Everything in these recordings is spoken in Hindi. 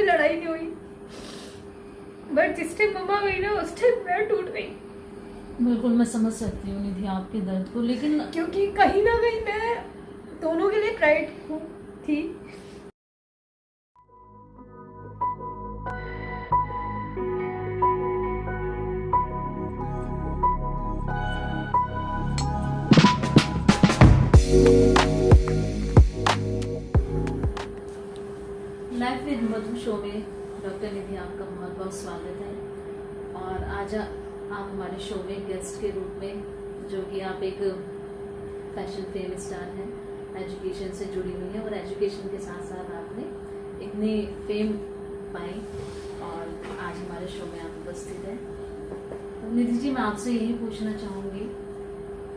लड़ाई नहीं हुई, बट जिस टाइम मम्मा गई ना उस टाइम मैं टूट गई। बिल्कुल मैं समझ सकती हूँ निधि आपके दर्द को, लेकिन क्योंकि कहीं ना कहीं मैं दोनों के लिए प्राइड थी। लाइफ विद मधु शो में डॉक्टर निधि आपका बहुत बहुत स्वागत है। और आज आप हमारे शो में गेस्ट के रूप में, जो कि आप एक फैशन फेम स्टार हैं, एजुकेशन से जुड़ी हुई हैं और एजुकेशन के साथ साथ आपने इतनी फेम पाई और आज हमारे शो में आप उपस्थित हैं। तो निधि जी, मैं आपसे यही पूछना चाहूँगी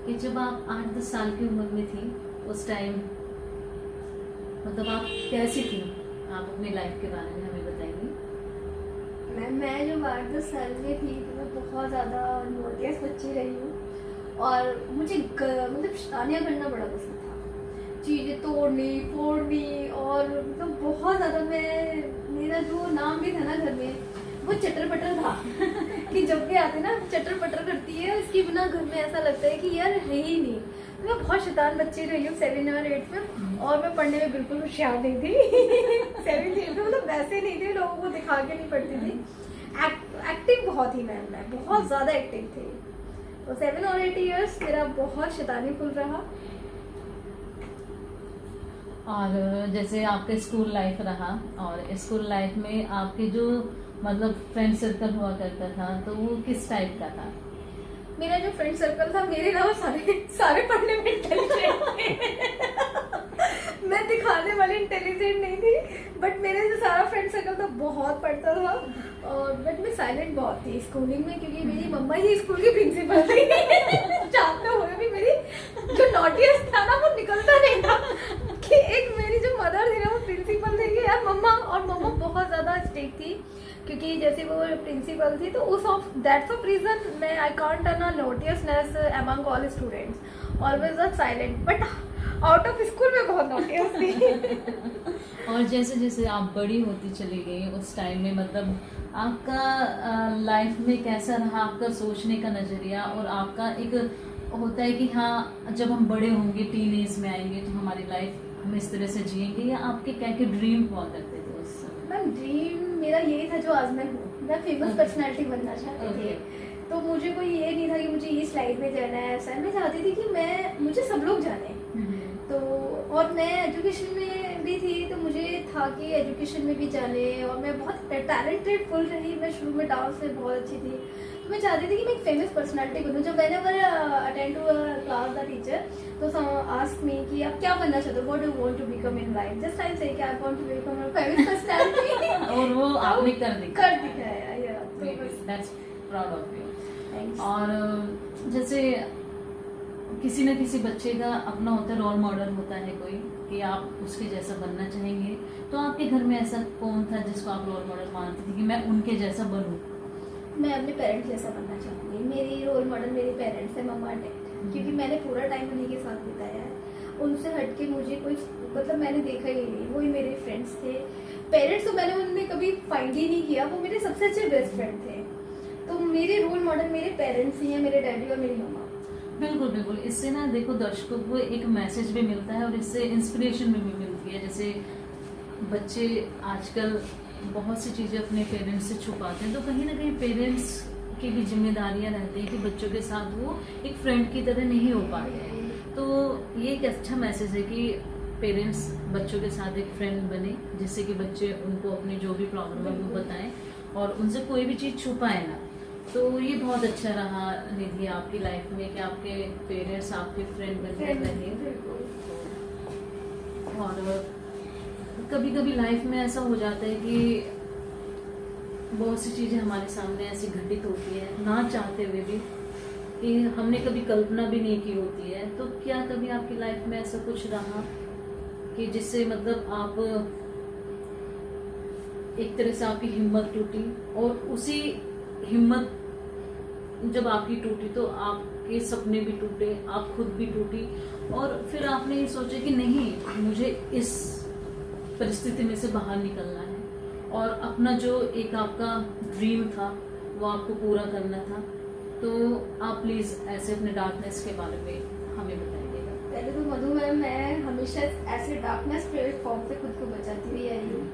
कि जब आप 8-10 साल की उम्र में थी, उस टाइम मतलब आप कैसी थी? आप अपनी लाइफ के बारे में हमें बताइए। मैं जब 8-10 साल में थी तो मैं बहुत ज़्यादा नोटियस बच्ची रही हूँ और मुझे मतलब शैतानियाँ करना बड़ा पसंद था, चीज़ें तोड़नी फोड़नी, और मतलब बहुत ज़्यादा मेरा जो नाम भी था ना घर में वो चटर पटर था कि जब भी आते ना चटर पटर करती है, इसके बिना घर में ऐसा लगता है कि यार है ही नहीं। तो मैं बहुत शैतान बच्ची रही हूँ 7 और 8 में, और मैं पढ़ने में बिल्कुल होशियार नहीं थी 7 8 में मतलब वैसे नहीं थी, लोगों को दिखा के नहीं पढ़ती थी। एक्टिव बहुत ही मैं बहुत ज़्यादा एक्टिव थी। तो 7 और 8 इयर्स मेरा बहुत शैतानी फुल रहा। और जैसे आपका स्कूल लाइफ रहा, और स्कूल लाइफ में आपके जो मतलब फ्रेंड सर्कल हुआ करता था, तो वो किस टाइप का था? मेरा जो फ्रेंड सर्कल था, मेरे अलावा सारे पढ़ने में इंटेलिजेंट मैं दिखाने वाली इंटेलिजेंट नहीं थी, बट मेरा जो सारा फ्रेंड सर्कल था बहुत पढ़ता था। और बट मैं साइलेंट बहुत थी स्कूलिंग में, क्योंकि मेरी मम्मा ही स्कूल की प्रिंसिपल थी चाहते हुए भी मेरी जो नॉटियस्ट था ना वो निकलता नहीं था कि एक मेरी जो मदर थी ना वो प्रिंसिपल थी कि यार मम्मा, और मम्मा बहुत ज़्यादा स्ट्रिक्ट थी, क्योंकि जैसे वो प्रिंसिपल थी तो उस ऑफ दैट्स ऑफ रीजन मैं I can't turn a notoriousness among all students, always a silent, but out of school में बहुत नोटियस थी। और जैसे जैसे आप बड़ी होती चली गई, उस टाइम में मतलब आपका लाइफ में कैसा रहा आपका सोचने का नज़रिया? और आपका एक होता है कि हाँ, जब हम बड़े होंगे, टीन एज में आएंगे, तो हमारी लाइफ हम इस तरह से जिएंगे, या आपके क्या क्या ड्रीम हुआ करते थे उस समय? मैम ड्रीम मेरा यही था जो आज मैं हूँ, मैं फेमस पर्सनैलिटी बनना चाहती थी। तो मुझे कोई ये नहीं था कि मुझे इस लाइफ में जाना है, ऐसा है। मैं चाहती थी कि मुझे सब लोग जाने। तो और मैं एजुकेशन में भी थी, तो मुझे था कि एजुकेशन में भी जाने, और मैं बहुत टैलेंटेड फुल रही। मैं शुरू में डांस में बहुत अच्छी थी, तो मैं चाहती थी कि मैं एक फेमस पर्सनालिटी बनूँ। जब whenever attend to class the teacher तो आस्क मी कि आप क्या बनना चाहते हो, what do you want to become in life, just I say कि I want to become a famous personality और वो आपने कर दिखाया। That's proud of you. Thanks. और जैसे किसी न किसी बच्चे का अपना होता है, रोल मॉडल होता है कोई, कि आप उसके जैसा बनना चाहेंगे, तो आपके घर में ऐसा कौन था जिसको आप रोल मॉडल मानती थी कि मैं उनके जैसा बनूं? मैं अपने पेरेंट्स जैसा बनना चाहूँगी। मेरी रोल मॉडल मेरे पेरेंट्स है, मम्मा डैड, क्योंकि मैंने पूरा टाइम उन्हीं के साथ बिताया है। उनसे हटके मुझे कोई मतलब मैंने देखा ही नहीं, वही मेरे फ्रेंड्स थे। पेरेंट्स तो मैंने उनमें कभी फाइंड ही नहीं किया, वो मेरे सबसे अच्छे बेस्ट फ्रेंड थे। तो मेरे रोल मॉडल मेरे पेरेंट्स ही हैं, मेरे डैडी और मेरी मम्मा। बिल्कुल बिल्कुल। इससे ना देखो दर्शकों को एक मैसेज भी मिलता है और इससे इंस्पिरेशन भी मिलती है। जैसे बच्चे आजकल बहुत सी चीज़ें अपने पेरेंट्स से छुपाते हैं, तो कहीं ना कहीं पेरेंट्स की भी जिम्मेदारियां रहती हैं कि बच्चों के साथ वो एक फ्रेंड की तरह नहीं हो पाते हैं। तो ये एक अच्छा मैसेज है कि पेरेंट्स बच्चों के साथ एक फ्रेंड बने, जिससे कि बच्चे उनको अपनी जो भी प्रॉब्लम है वो बताएं और उनसे कोई भी चीज़ छुपाए ना। तो ये बहुत अच्छा रहा निधि आपकी लाइफ में कि आपके पेरेंट्स आपके फ्रेंड बनते रहे। और कभी कभी लाइफ में ऐसा हो जाता है कि बहुत सी चीज़ें हमारे सामने ऐसी घटित होती है ना चाहते हुए भी, कि हमने कभी कल्पना भी नहीं की होती है। तो क्या कभी आपकी लाइफ में ऐसा कुछ रहा कि जिससे मतलब आप एक तरह से आपकी हिम्मत टूटी, और उसी हिम्मत जब आपकी टूटी तो आपके सपने भी टूटे, आप खुद भी टूटी, और फिर आपने ये सोचा कि नहीं, मुझे इस परिस्थिति में से बाहर निकलना है, और अपना जो एक आपका ड्रीम था वो आपको पूरा करना था। तो आप प्लीज ऐसे अपने डार्कनेस के बारे में हमें बताइएगा। पहले तो मधु मैम, मैं हमेशा ऐसे डार्कनेस प्लेटफॉर्म से खुद को बचाती हुई आई हूँ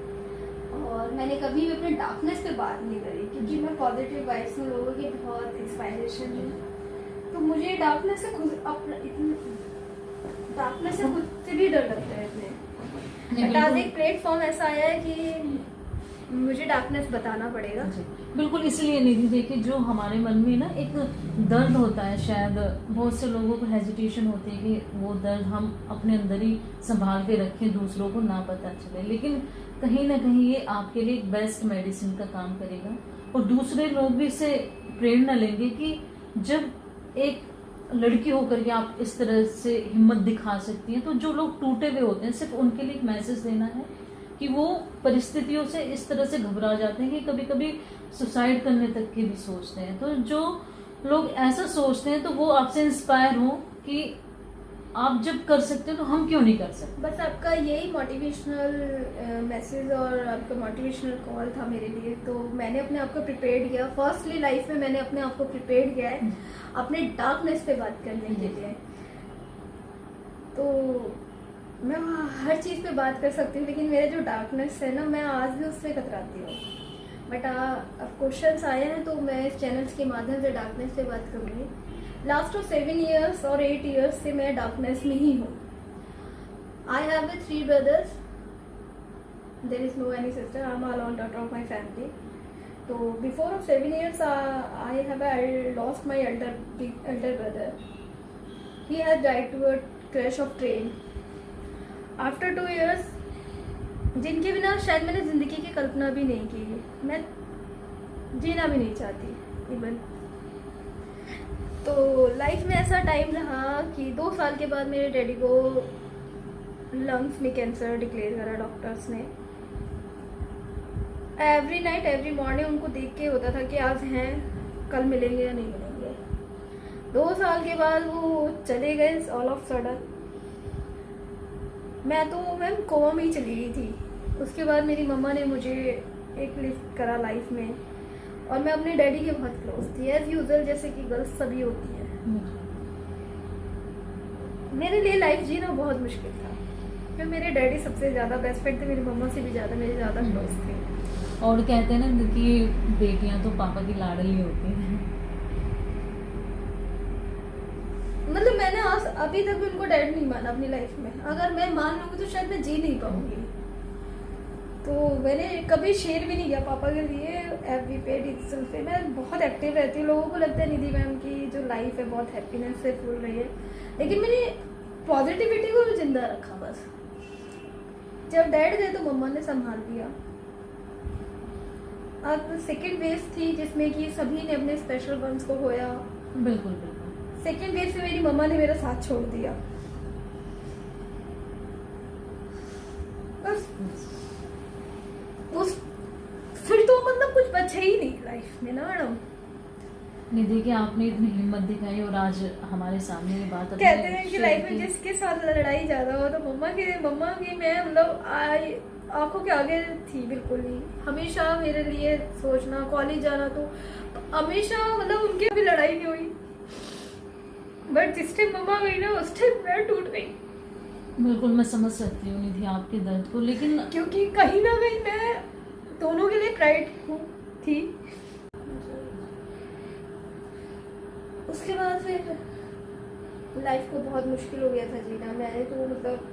और मैंने कभी भी अपने डार्कनेस पे बात नहीं करी, क्योंकि मैं पॉजिटिव वाइब्स में लोगों की बहुत इंस्पायरेशन हूँ। तो मुझे डार्कनेस से खुद से भी डर लगता है इतने। बट आज एक प्लेटफॉर्म ऐसा आया है कि मुझे डार्कनेस बताना पड़ेगा। बिल्कुल, इसलिए निधि देखिए, जो हमारे मन में ना एक दर्द होता है, शायद बहुत से लोगों को हेजिटेशन होती है कि वो दर्द हम अपने अंदर ही संभाल के रखें, दूसरों को ना पता चले, लेकिन कहीं ना कहीं ये आपके लिए एक बेस्ट मेडिसिन का काम करेगा और दूसरे लोग भी इससे प्रेरणा लेंगे कि जब एक लड़की होकर के आप इस तरह से हिम्मत दिखा सकती हैं, तो जो लोग टूटे हुए होते हैं सिर्फ उनके लिए एक मैसेज देना है कि वो परिस्थितियों से इस तरह से घबरा जाते हैं कि कभी कभी सुसाइड करने तक की भी सोचते हैं। तो जो लोग ऐसा सोचते हैं तो वो आपसे इंस्पायर हो कि आप जब कर सकते हो तो हम क्यों नहीं कर सकते। बस आपका यही मोटिवेशनल मैसेज और आपका मोटिवेशनल कॉल था मेरे लिए। तो मैंने अपने आप को प्रिपेयर किया। फर्स्टली लाइफ में मैंने अपने आप को प्रिपेयर किया है अपने डार्कनेस पे बात करने के लिए। तो मैं हर चीज़ पे बात कर सकती हूँ, लेकिन मेरा जो डार्कनेस है ना, मैं आज भी उससे कतराती हूँ। बट अब क्वेश्चंस आए हैं तो मैं इस चैनल्स के माध्यम से डार्कनेस पे बात करूँगी। लास्ट 7 years और 8 years से मैं डार्कनेस में ही हूँ। I have 3 brothers, there is no any sister, I am alone daughter of my family. तो before 7 years I lost my elder brother. He has died to a crash of train. After 2 years, जिनके बिना शायद मैंने ज़िंदगी की कल्पना भी नहीं की, मैं जीना भी नहीं चाहती इवन। तो लाइफ में ऐसा टाइम रहा कि 2 साल के बाद मेरे डैडी को लंग्स में कैंसर डिक्लेयर करा डॉक्टर्स ने। एवरी नाइट एवरी मॉर्निंग उनको देख के होता था कि आज हैं, कल मिलेंगे या नहीं मिलेंगे। 2 साल के बाद वो चले गए ऑल ऑफ सडन। मैं तो मैम कोमा में ही चली गई थी। उसके बाद मेरी मम्मा ने मुझे एक लिफ्ट करा लाइफ में और मैं अपने डैडी के बहुत क्लोज थी, एज यूजुअल, जैसे कि गर्ल्स सभी होती हैं। मेरे लिए लाइफ जीना बहुत मुश्किल था क्योंकि मेरे डैडी सबसे ज़्यादा बेस्ट फ्रेंड थे, मेरी मम्मा से भी ज़्यादा मेरे ज़्यादा क्लोज थे। और कहते हैं ना कि बेटियां तो पापा की लाडली होती हैं। मतलब मैंने आज अभी तक भी उनको डैड नहीं माना अपनी लाइफ में। अगर मैं मान लूंगी तो शायद मैं जी नहीं पाऊंगी। तो मैंने कभी शेयर भी नहीं किया पापा के लिए एफबी पे, डिजिटल पे। मैं बहुत एक्टिव रहती हूँ। लोगों को लगता है निधि मैम की जो लाइफ है बहुत हैप्पीनेस से फुल रही है, लेकिन मैंने पॉजिटिविटी को भी जिंदा रखा। बस जब डैड गए तो मम्मा ने संभाल लिया। अब सेकेंड वेव थी जिसमें कि सभी ने अपने स्पेशल वंस को खोया। बिल्कुल बिल्कुल। सेकेंड वेव से मेरी मम्मा ने मेरा साथ छोड़ दिया। बस उस फिर तो मतलब कुछ बचा ही नहीं लाइफ में ना मैडम। निधि कि आपने इतनी हिम्मत दिखाई और आज हमारे सामने ये बात कहते हैं कि लाइफ में जिसके साथ लड़ाई ज्यादा हो तो मम्मा की मैं मतलब आंखों के आगे थी बिल्कुल ही। हमेशा मेरे लिए सोचना, कॉलेज जाना, तो हमेशा मतलब उनकी भी लड़ाई नहीं हुई। बट जिस टाइम मम्मा गई ना उस टाइम मैं टूट गई। बिल्कुल मैं समझ सकती हूँ निधि आपके दर्द को, लेकिन क्योंकि कहीं ना कहीं मैं दोनों के लिए प्राइड थी। उसके बाद फिर लाइफ को बहुत मुश्किल हो गया था जीना। मैंने तो मतलब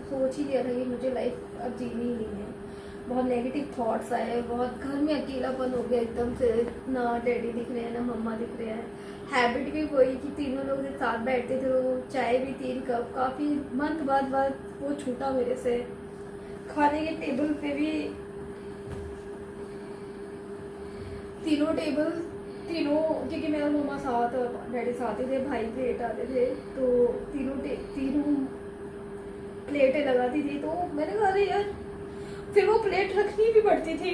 सोच ही लिया था कि मुझे लाइफ अब जीनी ही नहीं है। बहुत नेगेटिव थॉट्स आए, बहुत घर में अकेलापन हो गया एकदम से। ना डैडी दिख रहे हैं ना मम्मा दिख रहे हैं। हैबिट भी वही कि तीनों लोग एक साथ बैठते थे, तो चाय भी 3 कप। काफ़ी मंथ बाद वो छूटा मेरे से। खाने के टेबल पे भी तीनों क्योंकि मेरा मम्मा साथ और डैडी साथ ही थे, भाई लेट आते थे, तो तीनों प्लेटें लगाती थी। तो मैंने कहा अरे यार, फिर वो प्लेट रखनी भी पड़ती थी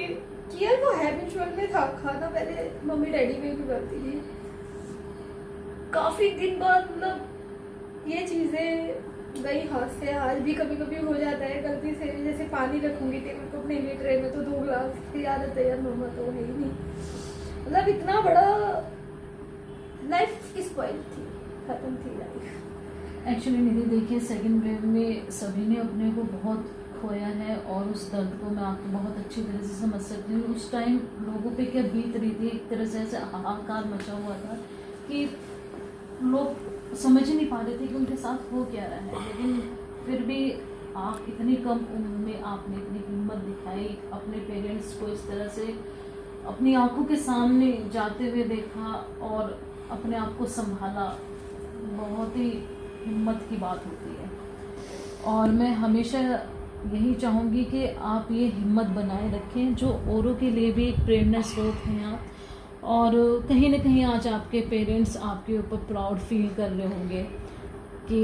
कि यार वो हैबिचुअल में था खाना। पहले मम्मी डैडी में भी करती थी। काफी दिन बाद मतलब ये चीजें गई हंसते। आज भी कभी कभी हो जाता है गलती से, जैसे पानी रखूंगी टेबल को अपने लिए ट्रे में तो 2 गिलास की आदत है यार, मम्मा तो है ही नहीं। मतलब इतना बड़ा लाइफ स्पॉइल थी, खत्म थी लाइफ। एक्चुअली निधि देखिए, सेकंड वेव में सभी ने अपने को बहुत खोया है और उस दर्द को मैं आपको बहुत अच्छी तरह से समझ सकती हूँ। उस टाइम लोगों पे क्या बीत रही थी, एक तरह से ऐसे हाहाकार मचा हुआ था कि लोग समझ ही नहीं पा रहे थे कि उनके साथ हो क्या रहा है। लेकिन फिर भी आप इतनी कम उम्र में आपने इतनी हिम्मत दिखाई, अपने पेरेंट्स को इस तरह से अपनी आंखों के सामने जाते हुए देखा और अपने आप को संभाला। बहुत ही हिम्मत की बात होती है और मैं हमेशा यही चाहूँगी कि आप ये हिम्मत बनाए रखें, जो औरों के लिए भी एक प्रेरणा स्रोत हैं आप। और कहीं ना कहीं आज आपके पेरेंट्स आपके ऊपर प्राउड फील कर रहे होंगे कि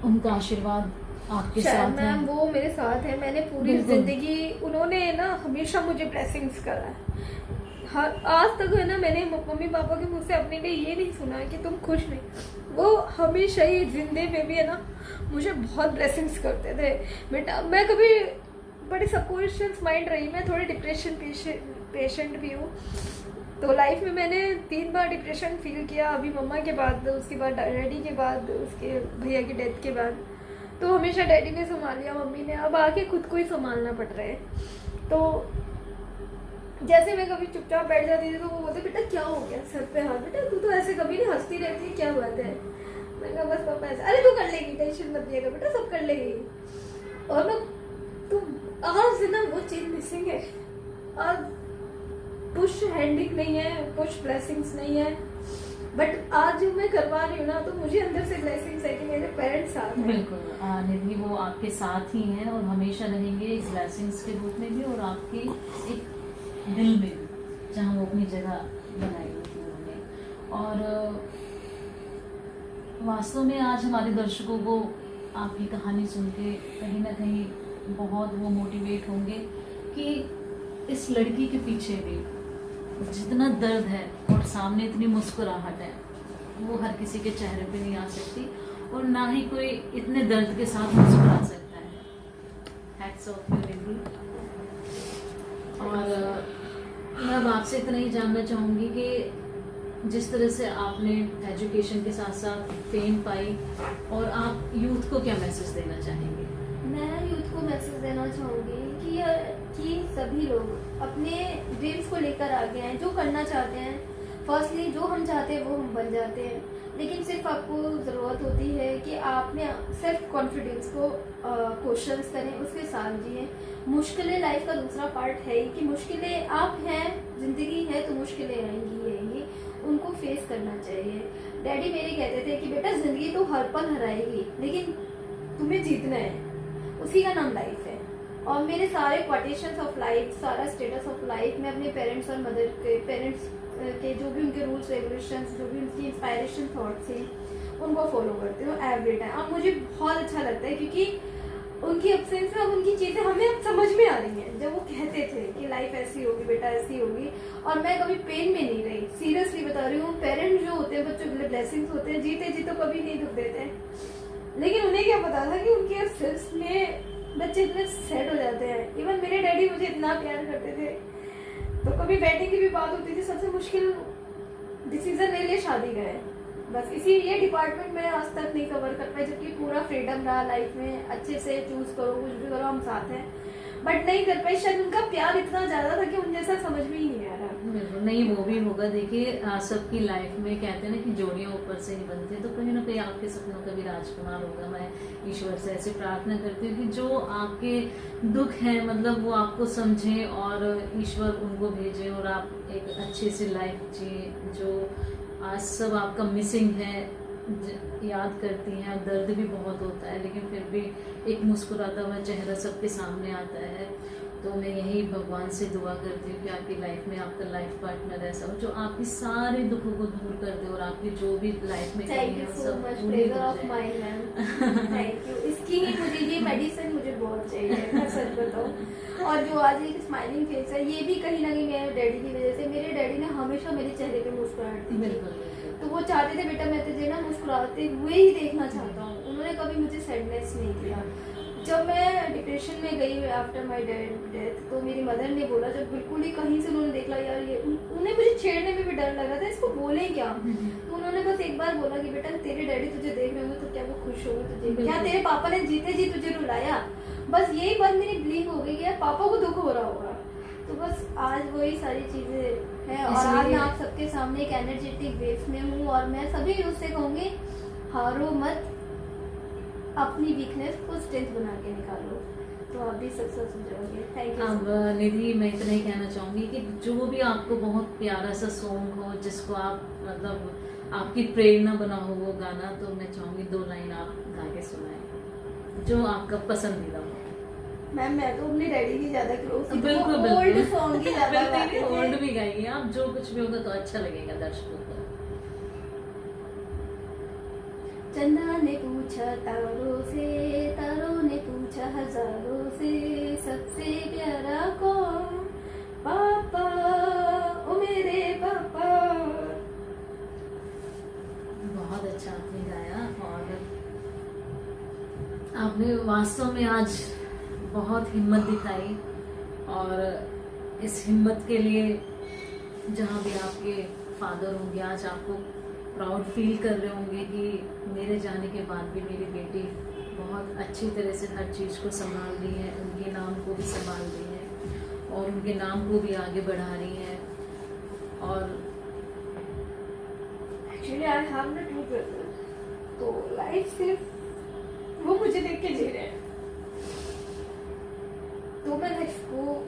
उनका आशीर्वाद आपके साथ है। मैम वो मेरे साथ है, मैंने पूरी जिंदगी उन्होंने ना हमेशा मुझे ब्लेसिंग्स करा है। हर आज तक है ना, मैंने मम्मी पापा के मुंह से अपने लिए ये नहीं सुना कि तुम खुश नहीं। वो हमेशा ही जिंदगी में भी है ना मुझे बहुत ब्लेसिंग्स करते थे। बेटा मैं कभी बड़ी सबकॉन्शियस माइंड रही, मैं थोड़ी डिप्रेशन पेशेंट भी हूँ। तो लाइफ में मैंने 3 बार डिप्रेशन फील किया, अभी मम्मा के बाद, उसके बाद डैडी के बाद, उसके भैया की डेथ के बाद। तो हमेशा डैडी ने संभाल लिया, मम्मी ने, अब आके खुद को ही संभालना पड़ रहा है। तो जैसे मैं कभी चुपचाप बैठ जाती थी तो वो बोलते बेटा क्या हो गया, सर पे हाथ, बेटा तू तो ऐसे कभी नहीं हंसती रहती, क्या बात है। मैंने कहा बस पापा ऐसे, अरे तू कर लेगी, टेंशन मत लिएगा बेटा, सब कर लेगी। और ना तुम आज ना वो चीज मिसिंग है। आज पुश हैंडिंग नहीं है, पुश ब्लेसिंग्स नहीं है, बट आज जो मैं करवा रही हूँ ना तो मुझे अंदर से ब्लेसिंग्स है कि मेरे पेरेंट्स साथ हैं। बिल्कुल निधि, वो आपके साथ ही हैं और हमेशा रहेंगे इस ब्लेसिंग्स के रूप में भी और आपके एक दिल में भी, जहाँ वो अपनी जगह बनाई हुई थी उन्होंने। और वास्तव में आज हमारे दर्शकों को आपकी कहानी सुन के कहीं ना कहीं बहुत वो मोटिवेट होंगे कि इस लड़की के पीछे भी जितना दर्द है और सामने इतनी मुस्कुराहट है, वो हर किसी के चेहरे पे नहीं आ सकती और ना ही कोई इतने दर्द के साथ मुस्कुरा सकता है। हैट्स ऑफ यू निधि। और मैं अब आपसे इतना ही जानना चाहूँगी कि जिस तरह से आपने एजुकेशन के साथ साथ फेम पाई, और आप यूथ को क्या मैसेज देना चाहेंगे? मैं यूथ को मैसेज देना चाहूँगी कि सभी लोग अपने ड्रीम्स को लेकर आगे आए, जो करना चाहते हैं। फर्स्टली जो हम चाहते हैं वो हम बन जाते हैं, लेकिन सिर्फ आपको ज़रूरत होती है कि आपने सेल्फ कॉन्फिडेंस को क्वेश्चंस करें, उसके साथ जिए। मुश्किलें लाइफ का दूसरा पार्ट है ही कि मुश्किलें आप हैं, जिंदगी है तो मुश्किलें आएंगी, उनको फेस करना चाहिए। डैडी मेरे कहते थे कि बेटा जिंदगी तो हर पल हराएगी, लेकिन तुम्हें जीतना है, उसी का नाम लाइफ है। और मेरे सारे क्वाटेशंस ऑफ लाइफ, सारा स्टेटस ऑफ लाइफ मैं अपने पेरेंट्स और मदर के पेरेंट्स के जो भी उनके रूल्स रेगुलेशंस, जो भी उनकी इंस्पायरेशन थॉट्स हैं, उनको फॉलो करती हूँ एवरी टाइम। और मुझे बहुत अच्छा लगता है क्योंकि उनकी एब्सेंस में अब उनकी चीज़ें हमें अब समझ में आ रही हैं। जब वो कहते थे कि लाइफ ऐसी होगी बेटा, ऐसी होगी, और मैं कभी पेन में नहीं रही, सीरियसली बता रही हूँ। पेरेंट्स जो होते हैं बच्चों के लिए ब्लेसिंग्स होते हैं, जीते जी तो कभी नहीं दुख देते, लेकिन उन्हें क्या पता था कि उनके एब्सेंस में बच्चे इतने सेट हो जाते हैं। इवन मेरे डैडी मुझे इतना प्यार करते थे, तो कभी बैठने की भी बात होती थी, सबसे मुश्किल डिसीजन मेरे लिए शादी का है। बस इसी ये डिपार्टमेंट में आज तक नहीं कवर कर पाई, जबकि पूरा फ्रीडम रहा लाइफ में, अच्छे से चूज करो, कुछ भी करो, हम साथ हैं, बट नहीं कर पाई। शायद उनका प्यार इतना ज्यादा था कि उन जैसा समझ में ही नहीं आ रहा। बिल्कुल नहीं, वो भी होगा। देखिए सबकी लाइफ में कहते हैं ना कि जोड़ियां ऊपर से ही बनती है, तो कहीं ना कहीं आपके सपनों का भी राजकुमार होगा। मैं ईश्वर से ऐसे प्रार्थना करती हूँ कि जो आपके दुख है मतलब वो आपको समझे और ईश्वर उनको भेजे और आप एक अच्छी सी लाइफ जिए। जो आज सब आपका मिसिंग है, याद करती हैं, दर्द भी बहुत होता है, लेकिन फिर भी एक मुस्कुराता हुआ चेहरा सबके सामने आता है। तो मैं यही भगवान से दुआ करती हूँ कि आपकी लाइफ में आपका लाइफ पार्टनर ऐसा हो जो आपके सारे दुखों को दूर कर दे और आपकी जो भी लाइफ में thank you so much, pleasure of mine ma'am, thank you. इसकी ही मुझे ये मेडिसिन मुझे बहुत चाहिए, मैं सच बताऊँ। और जो आज एक स्माइलिंग फेस है, ये भी कहीं ना कहीं मेरे डैडी की वजह से। मेरे डैडी ने हमेशा मेरे चेहरे पे मुस्कुराहट दी, बिल्कुल। तो वो चाहते थे बेटा मैं तुझे ना मुस्कुराते हुए ही देखना चाहता हूँ। उन्होंने कभी मुझे सैडनेस नहीं किया। जब मैं डिप्रेशन में गई आफ्टर माय डेथ, तो मेरी मदर ने बोला, जब बिल्कुल ही कहीं से उन्होंने देखा यार ये, उन्हें मुझे छेड़ने में भी डर लग रहा था, इसको बोले क्या, तो उन्होंने बस एक बार बोला कि बेटा तेरे डैडी तुझे देख रहे होंगे तो क्या वो खुश होंगे तुझे, क्या तेरे पापा ने जीते जी तुझे रुलाया। बस यही बात मेरी बिलीव हो गई कि यार पापा को दुख हो रहा होगा। तो बस आज वही सारी चीजें हैं, और आज मैं आप सबके सामने एक एनर्जेटिक वेव में हूँ, और मैं सभी उससे कहूंगी हारो मत, अपनी वीकनेस को स्ट्रेंथ बना के निकालो, तो आप भी सक्सेस हो जाओगे। Thank you. अब निधि, मैं इतना ही कहना चाहूंगी कि जो भी आपको बहुत प्यारा सा सॉन्ग हो, जिसको आप मतलब आपकी प्रेरणा बना हो वो गाना, तो मैं चाहूंगी 2 लाइन आप गा के सुनाएं जो आपका पसंदीदा हो। मैम मैं तो अपने डैडी की ज्यादा क्लोज थी, बिल्कुल तो ओल्ड सॉन्ग ही ज्यादा गाते थे। ओल्ड भी गाइए आप, जो कुछ भी होगा तो अच्छा लगेगा दर्शकों को। चंदा ने पूछा तारों से, तारों ने पूछा हजारों से, सबसे प्यारा कौन, पापा ओ मेरे पापा। बहुत अच्छा आपने गाया, और आपने वास्तव में आज बहुत हिम्मत दिखाई, और इस हिम्मत के लिए जहाँ भी आपके फादर होंगे आज आपको प्राउड फील कर रहे होंगे कि मेरे जाने के बाद भी मेरी बेटी बहुत अच्छी तरह से हर चीज़ को संभाल रही है, उनके नाम को भी संभाल रही है और उनके नाम को भी आगे बढ़ा रही है। और actually I have the 2 brothers, तो लाइफ सिर्फ वो मुझे देख के जी रहे हैं, तो मैं लाइफ को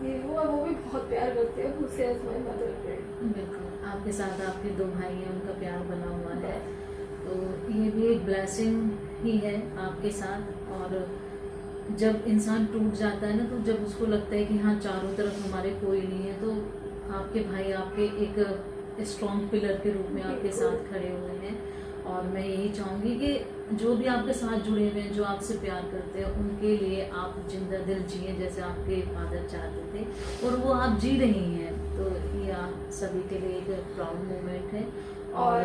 वो भी बहुत प्यार करते हैं मुझसे एज माय मदर फ्रेंड। बिल्कुल, आपके साथ आपके 2 भाई हैं, उनका प्यार बना हुआ है, तो ये भी एक ब्लेसिंग ही है आपके साथ। और जब इंसान टूट जाता है ना, तो जब उसको लगता है कि हाँ चारों तरफ हमारे कोई नहीं है, तो आपके भाई आपके एक स्ट्रॉन्ग पिलर के रूप में आपके साथ खड़े हुए हैं। और मैं यही चाहूँगी कि जो भी आपके साथ जुड़े हुए हैं, जो आपसे प्यार करते हैं, उनके लिए आप जिंदा दिल जिए जैसे आपके फादर चाहते थे, और वो आप जी रही हैं, तो ये आप सभी के लिए एक प्राउड मोमेंट है। और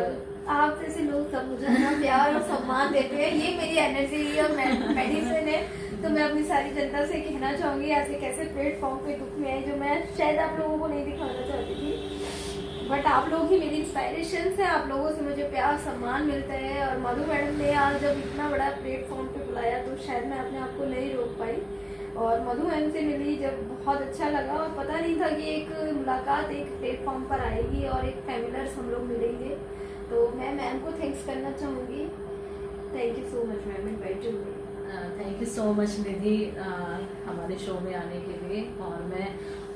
आप जैसे लोग सब मुझे इतना प्यार और सम्मान देते हैं, ये मेरी एनर्जी और मेडिसिन है। तो मैं अपनी सारी जनता से कहना चाहूंगी आज एक ऐसे प्लेटफॉर्म पे दुख में है जो मैं शायद आप लोगों को नहीं दिखाना चाहती थी, बट आप लोग ही मेरी इंस्पायरेशन है, आप लोगों से मुझे प्यार सम्मान मिलता है। और मधु मैडम ने आज जब इतना बड़ा प्लेटफॉर्म पे बुलाया तो शायद मैं अपने आप को नहीं रोक पाई, और मधु मैम से मिली जब बहुत अच्छा लगा, और पता नहीं था कि एक मुलाकात एक प्लेटफॉर्म पर आएगी और एक फैमिलर्स हम लोग मिलेंगे। तो मैं मैम को थैंक्स करना चाहूँगी। Thank you so much ma'am invite me. Thank you so much Nidhi हमारे शो में आने के लिए। और मैं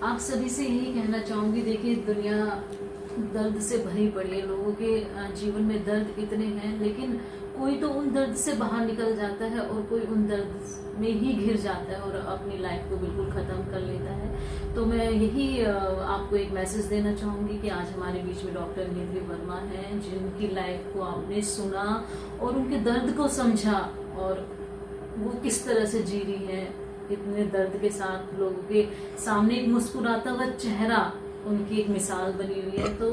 आप सभी से यही कहना चाहूँगी, देखिए दुनिया दर्द से भरी पड़ी है, लोगों के जीवन में दर्द इतने हैं, लेकिन कोई तो उन दर्द से बाहर निकल जाता है और कोई उन दर्द में ही घिर जाता है और अपनी लाइफ को बिल्कुल ख़त्म कर लेता है। तो मैं यही आपको एक मैसेज देना चाहूँगी कि आज हमारे बीच में डॉक्टर निधि वर्मा हैं, जिनकी लाइफ को आपने सुना और उनके दर्द को समझा, और वो किस तरह से जी रही है इतने दर्द के साथ, लोगों के सामने एक मुस्कुराता हुआ चेहरा उनकी एक मिसाल बनी हुई है। तो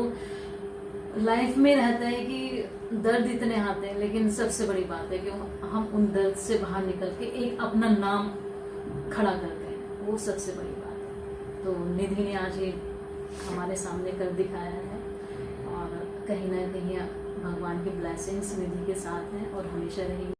लाइफ में रहता है कि दर्द इतने आते हैं, लेकिन सबसे बड़ी बात है कि हम उन दर्द से बाहर निकल के एक अपना नाम खड़ा करते हैं, वो सबसे बड़ी बात है। तो निधि ने आज ये हमारे सामने कर दिखाया है, और कहीं ना कहीं भगवान की ब्लेसिंग्स निधि के साथ हैं और हमेशा रहेंगी।